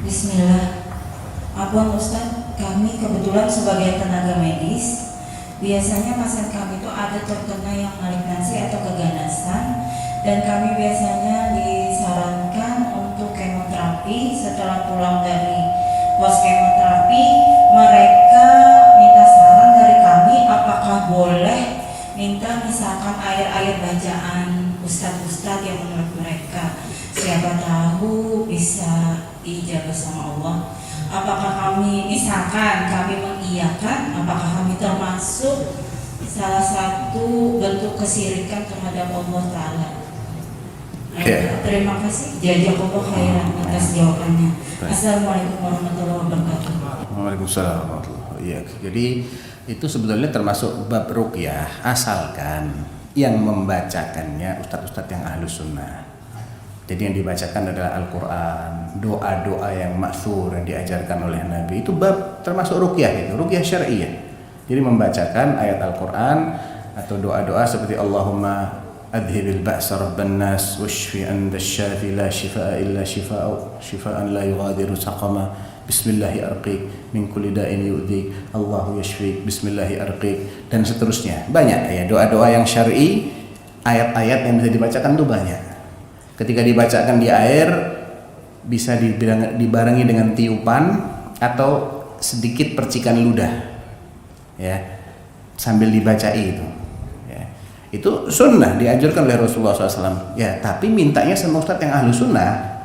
Bismillah. Ampun Ustaz, kami kebetulan sebagai tenaga medis, biasanya pasien kami itu ada terkena yang malignansi atau keganasan, dan kami biasanya disarankan untuk kemoterapi. Setelah pulang dari pos kemoterapi, mereka minta saran dari kami apakah boleh minta misalkan ayat-ayat bacaan ustadz-ustadz yang menurut mereka siapa tahu bisa ijabah sama Allah. Apakah kami misalkan kami mengiyakan, apakah kami termasuk salah satu bentuk kesyirikan terhadap Allah Ta'ala? Terima kasih. Jazakallahu khairan atas jawabannya. Assalamualaikum warahmatullahi wabarakatuh. Waalaikumsalam warahmatullahi wabarakatuh. Jadi itu sebetulnya termasuk bab ruqyah, asalkan yang membacakannya ustadz-ustadz yang ahlus sunnah. Jadi yang dibacakan adalah Al-Quran, doa-doa yang maksur yang diajarkan oleh Nabi. Itu bab termasuk ruqyah, itu ruqyah syar'iyah. Jadi membacakan ayat Al-Quran atau doa-doa seperti Allahumma adhibil ba'sa rabban nas washfi anta syafi la shifaa illa shifaan la yughadiru saqama bismillahi arqiq min kulli da'in yu'dhik Allahu yashfik bismillahi arqiq, dan seterusnya. Banyak ya doa-doa yang syar'i, ayat-ayat yang bisa dibacakan itu banyak. Ketika dibacakan di air bisa dibarengi dengan tiupan atau sedikit percikan ludah, ya, sambil dibacai itu. Ya. Itu sunnah dianjurkan oleh Rasulullah SAW. Ya, tapi mintanya sama ustadz yang ahlu sunnah,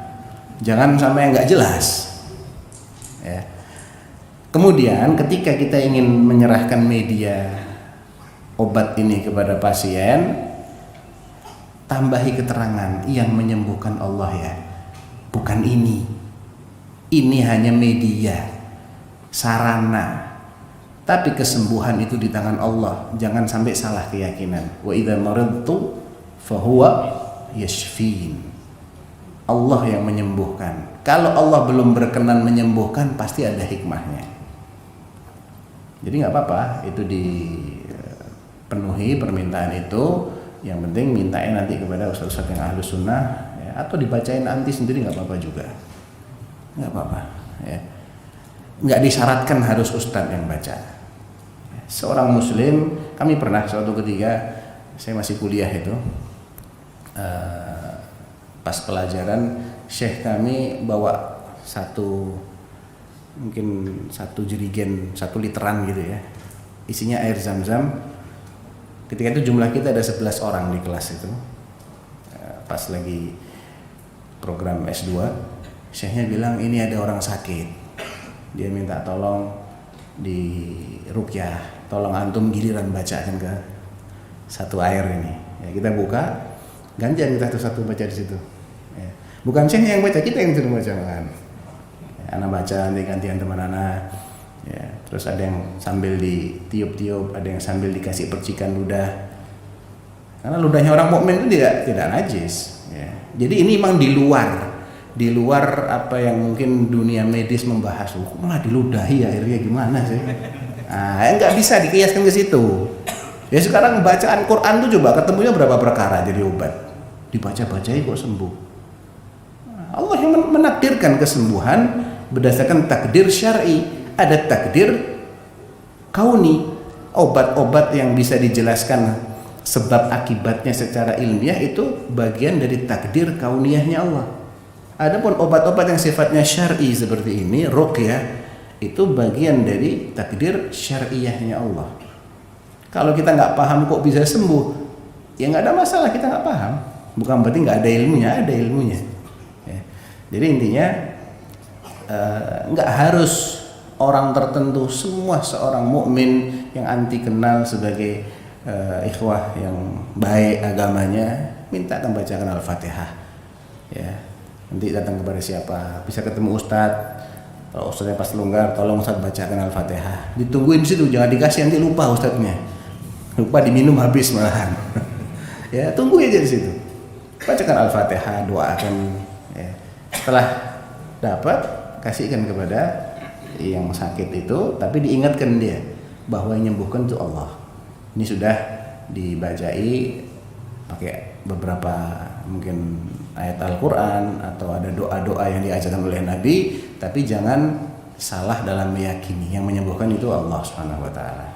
jangan sama yang nggak jelas. Ya. Kemudian ketika kita ingin menyerahkan media obat ini kepada pasien, tambahi keterangan yang menyembuhkan Allah ya, bukan ini. Ini hanya media, sarana. Tapi kesembuhan itu di tangan Allah. Jangan sampai salah keyakinan. Wa idza maridtu fahuwa yashfin. Allah yang menyembuhkan. Kalau Allah belum berkenan menyembuhkan, pasti ada hikmahnya. Jadi nggak apa-apa itu dipenuhi permintaan itu. Yang penting mintanya nanti kepada ustaz-ustaz yang ahlus sunnah, ya, atau dibacain nanti sendiri nggak apa-apa juga, nggak apa-apa. Ya. Nggak disyaratkan harus ustaz yang baca. Seorang muslim, kami pernah suatu ketika saya masih kuliah itu, pas pelajaran syekh kami bawa mungkin satu jerigen, 1 literan gitu ya, isinya air zam-zam. Ketika itu jumlah kita ada 11 orang di kelas itu. Pas lagi program S2, syekhnya bilang ini ada orang sakit. Dia minta tolong di ruqyah, tolong antum giliran bacakan ke satu air ini. Ya, kita buka, gantian kita satu baca di situ. Ya. Bukan syekhnya yang baca, kita yang suruh baca kan. Ya, anak baca, nanti gantian teman anak. Ya, terus ada yang sambil ditiup-tiup, ada yang sambil dikasih percikan ludah. Karena ludahnya orang mukmin itu tidak najis. Ya. Jadi ini memang di luar apa yang mungkin dunia medis membahas. Malah diludahi akhirnya gimana sih? Nggak bisa dikiaskan ke situ. Ya sekarang bacaan Quran tuh coba ketemunya berapa perkara jadi obat. Dibaca-bacai kok sembuh. Allah yang menakdirkan kesembuhan berdasarkan takdir syar'i. Ada takdir kauni, obat-obat yang bisa dijelaskan sebab akibatnya secara ilmiah itu bagian dari takdir kauniyahnya Allah. Adapun obat-obat yang sifatnya syar'i seperti ini, ruqyah, itu bagian dari takdir syar'iyahnya Allah. Kalau kita nggak paham kok bisa sembuh, ya nggak ada masalah, kita nggak paham. Bukan berarti nggak ada ilmunya, ada ilmunya. Ya. Jadi intinya nggak harus orang tertentu, semua seorang mukmin yang anti kenal sebagai ikhwah yang baik agamanya minta membacakan Al-Fatihah. Ya, nanti datang kepada siapa, bisa ketemu ustadz. Kalau ustadznya pas longgar, tolong ustadz bacakan Al-Fatihah. Ditungguin di situ, jangan dikasih nanti lupa ustadznya, lupa diminum habis malahan. Ya, tunggu aja di situ. Bacakan Al-Fatihah, doakan. Ya. Setelah dapat, kasihkan kepada yang sakit itu, tapi diingatkan dia bahwa yang menyembuhkan itu Allah. Ini sudah dibacai pakai beberapa mungkin ayat Al-Quran atau ada doa-doa yang diajarkan oleh Nabi, tapi jangan salah dalam meyakini. Yang menyembuhkan itu Allah Subhanahu wa taala.